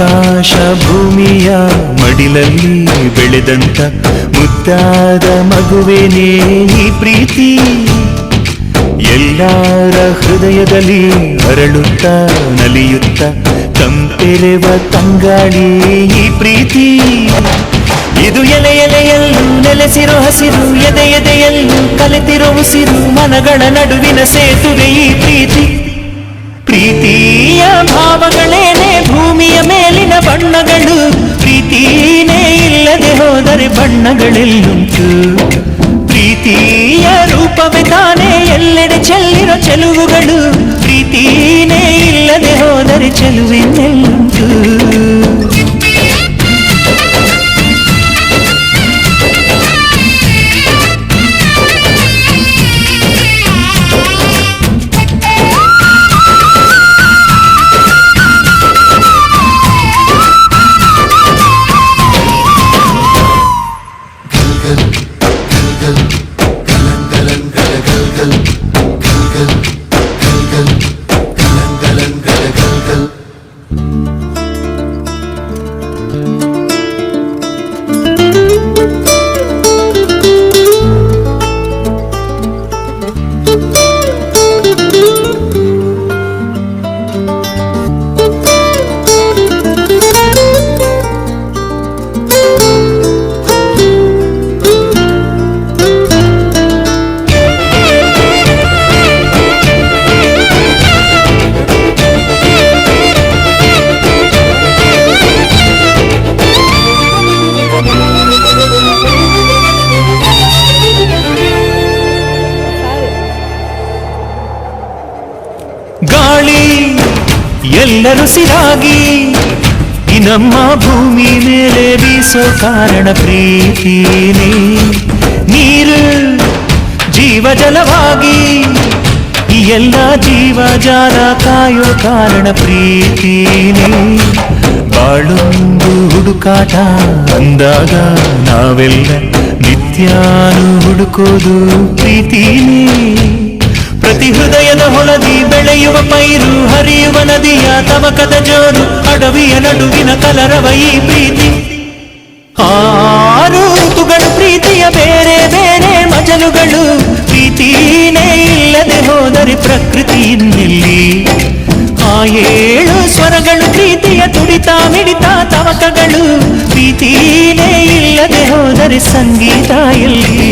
ಆಕಾಶ ಭೂಮಿಯ ಮಡಿಲಲ್ಲಿ ಬೆಳೆದಂತ ಮುದ್ದಾದ ಮಗುವೇನೇ ಈ ಪ್ರೀತಿ, ಎಲ್ಲರ ಹೃದಯದಲ್ಲಿ ಹರಳುತ್ತ ನಲಿಯುತ್ತ ತಂಪೆರೆವ ತಂಗಾಳಿ ಈ ಪ್ರೀತಿ. ಇದು ಎಲೆ ಎಲೆಯಲ್ಲೂ ನೆಲೆಸಿರೋ ಹಸಿರು, ಎದೆ ಎದೆಯಲ್ಲೂ ಕಲೆತಿರೋ ಉಸಿರು, ಮನಗಳ ನಡುವಿನ ಸೇತುವೆ ಈ ಪ್ರೀತಿ. ಪ್ರೀತಿಯ ಭಾವಗಳೇನೆ ಭೂಮಿಯ ಮೇಲಿನ ಬಣ್ಣಗಳು, ಪ್ರೀತಿನೇ ಇಲ್ಲದೆ ಹೋದರೆ ಬಣ್ಣಗಳೆಲ್ಲುಂಟು. ಪ್ರೀತಿಯ ರೂಪವೇ ತಾನೇ ಎಲ್ಲೆಡೆ ಚೆಲ್ಲಿರೋ ಚೆಲುವುಗಳು, ಪ್ರೀತಿನೇ ಇಲ್ಲದೆ ಹೋದರೆ ಚೆಲುವಿನೆಲ್ಲುಂಟು. ಗಾಳಿ ಎಲ್ಲರೂ ಸಿರಾಗಿ ಈ ನಮ್ಮ ಭೂಮಿ ಮೇಲೆ ಬೀಸೋ ಕಾರಣ ಪ್ರೀತಿನೇ, ನೀರು ಜೀವ ಜಲವಾಗಿ ಈ ಎಲ್ಲ ಜೀವ ಜಾಲ ಕಾಯೋ ಕಾರಣ ಪ್ರೀತಿನೇ. ಬಾಳೊಂದು ಹುಡುಕಾಟ ಅಂದಾಗ ನಾವೆಲ್ಲ ನಿತ್ಯಾನು ಹುಡುಕೋದು ಪ್ರೀತಿನೇ. ಪ್ರತಿ ಹೃದಯದ ಹೊಳದಿ ಬೆಳೆಯುವ ಪೈರು, ಹರಿಯುವ ನದಿಯ ತವಕದ ಜೋರು, ಅಡವಿಯ ನಡುವಿನ ಕಲರವ ಈ ಪ್ರೀತಿ. ಆರು ಋತುಗಳು ಪ್ರೀತಿಯ ಬೇರೆ ಬೇರೆ ಮಜಲುಗಳು, ಪ್ರೀತಿನೇ ಇಲ್ಲದೆ ಹೋದರೆ ಪ್ರಕೃತಿ ಇನ್ನೆಲ್ಲಿ. ಆ ಏಳು ಸ್ವರಗಳು ಪ್ರೀತಿಯ ತುಡಿತ ಮಿಡಿತ ತವಕಗಳು, ಪ್ರೀತಿನೇ ಇಲ್ಲದೆ ಹೋದರೆ ಸಂಗೀತ ಎಲ್ಲಿ.